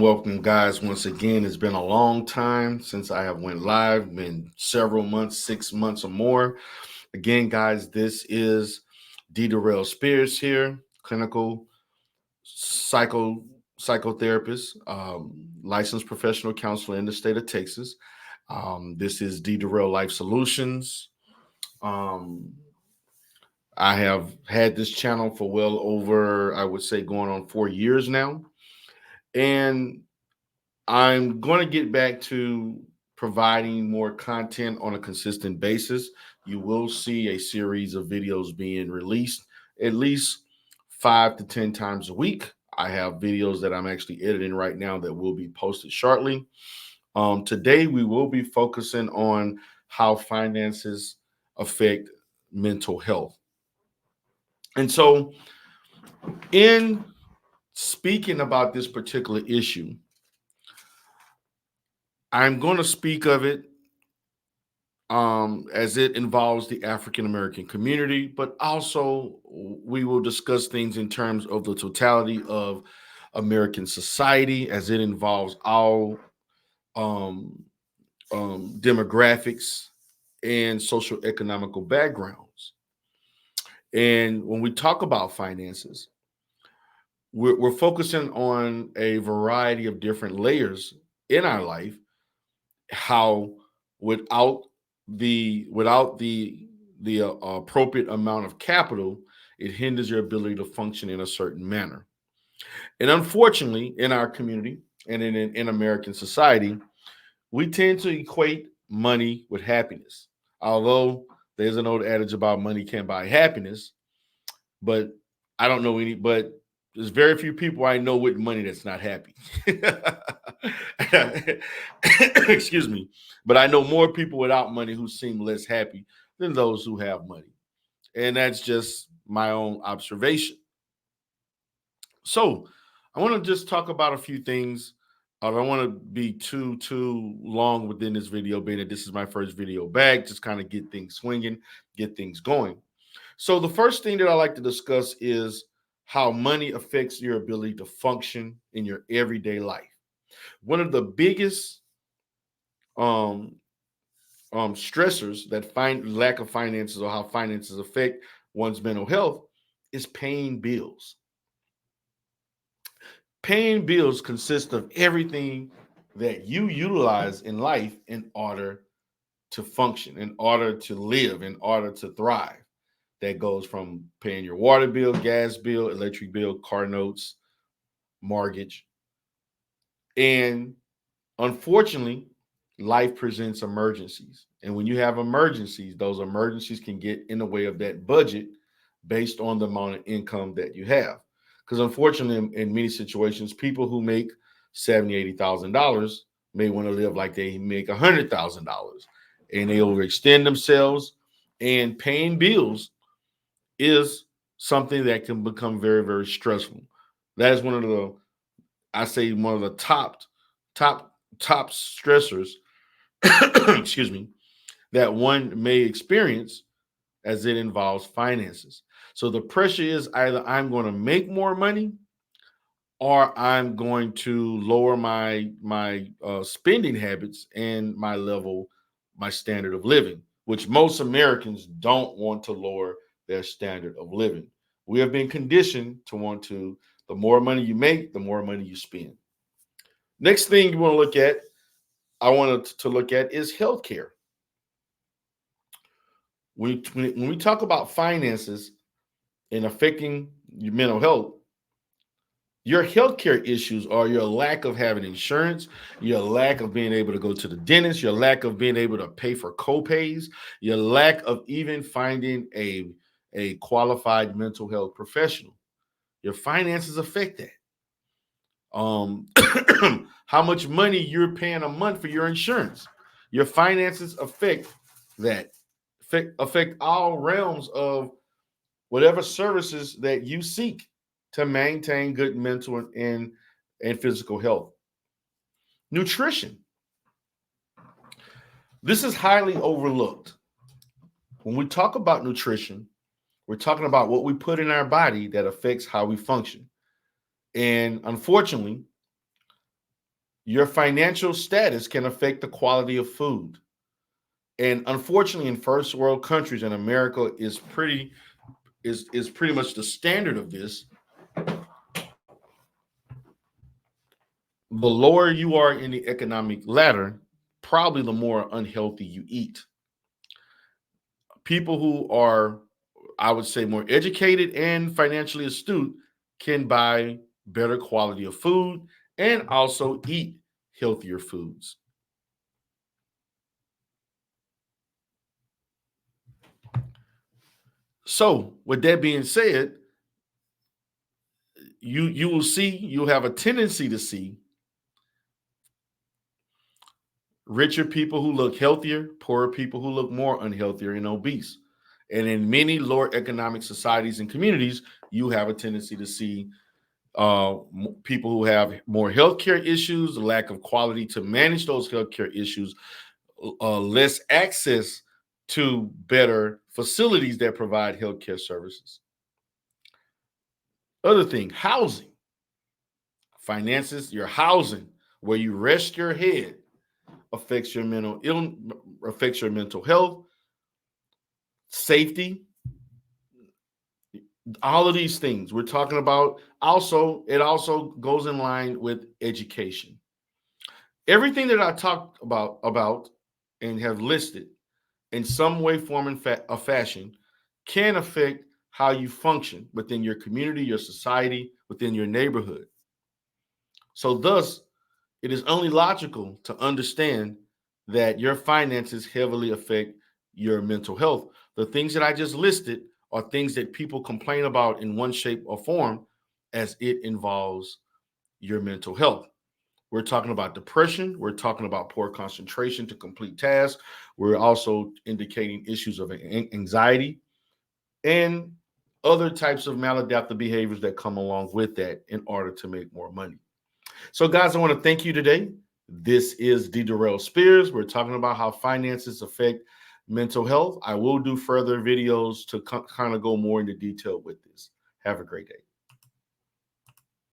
Welcome, guys. Once again, it's been a long time since I have went live. Been several months, 6 months or more. Again, guys, this is D. Darrell Spears here, clinical psycho psychotherapist, licensed professional counselor in the state of Texas. This is D. Darrell Life Solutions. Um, I have had this channel for well over, I would say, going on 4 years now. And I'm going to get back to providing more content on a consistent basis. You will see a series of videos being released at least 5 to 10 times a week. I have videos that I'm actually editing right now that will be posted shortly. Today, we will be focusing on how finances affect mental health. And so, in speaking about this particular issue, I'm going to speak of it as it involves the African American community, but also we will discuss things in terms of the totality of American society as it involves all um, demographics and social economical backgrounds. And when we talk about finances, we're focusing on a variety of different layers in our life. How without the appropriate amount of capital, it hinders your ability to function in a certain manner. And unfortunately, in our community and in American society, we tend to equate money with happiness. Although there's an old adage about money can't buy happiness, but I don't know any, but there's very few people I know with money that's not happy. Excuse me. But I know more people without money who seem less happy than those who have money. And that's just my own observation. So I want to just talk about a few things. I don't want to be too long within this video, being that this is my first video back, just kind of get things swinging, get things going. So the first thing that I like to discuss is how money affects your ability to function in your everyday life. One of the biggest um, stressors that lack of finances or how finances affect one's mental health is paying bills. Paying bills consists of everything that you utilize in life in order to function, in order to live, in order to thrive. That goes from paying your water bill, gas bill, electric bill, car notes, mortgage. And unfortunately, life presents emergencies. And when you have emergencies, those emergencies can get in the way of that budget based on the amount of income that you have. Because unfortunately, in many situations, people who make $70,000, $80,000 may want to live like they make $100,000, and they overextend themselves. And paying bills is something that can become very, very stressful. That is one of the, I say, one of the top, top stressors, excuse me, that one may experience as it involves finances. So the pressure is either I'm going to make more money or I'm going to lower my spending habits and my level, my standard of living, which most Americans don't want to lower their standard of living. We have been conditioned to want to. The more money you make, the more money you spend. Next thing you want to look at, I wanted to look at is healthcare. When we talk about finances and affecting your mental health, your healthcare issues are your lack of having insurance, your lack of being able to go to the dentist, your lack of being able to pay for copays, your lack of even finding a qualified mental health professional. Your finances affect that. How much money you're paying a month for your insurance. Your finances affect that. Affect all realms of whatever services that you seek to maintain good mental and physical health. Nutrition. This is highly overlooked. When we talk about nutrition, we're talking about what we put in our body that affects how we function. And unfortunately, your financial status can affect the quality of food. And unfortunately, in first world countries, and America is pretty much the standard of this, the lower you are in the economic ladder, probably the more unhealthy you eat. People who are, I would say, more educated and financially astute can buy better quality of food and also eat healthier foods. So, with that being said, you'll have a tendency to see richer people who look healthier, poorer people who look more unhealthier and obese. And in many lower economic societies and communities, you have a tendency to see people who have more healthcare issues, lack of quality to manage those healthcare issues, less access to better facilities that provide healthcare services. Other thing, housing, finances, your housing, where you rest your head, affects your mental illness, affects your mental health, safety, all of these things we're talking about. Also, it also goes in line with education. Everything that I talked about and have listed in some way, form, and fashion can affect how you function within your community, your society, within your neighborhood. So, thus, it is only logical to understand that your finances heavily affect your mental health. The things that I just listed are things that people complain about in one shape or form as it involves your mental health. We're talking about depression. We're talking about poor concentration to complete tasks. We're also indicating issues of anxiety and other types of maladaptive behaviors that come along with that in order to make more money. So, guys, I want to thank you today. This is D. Darrell Spears. We're talking about how finances affect mental health. I will do further videos to kind of go more into detail with this. Have a great day.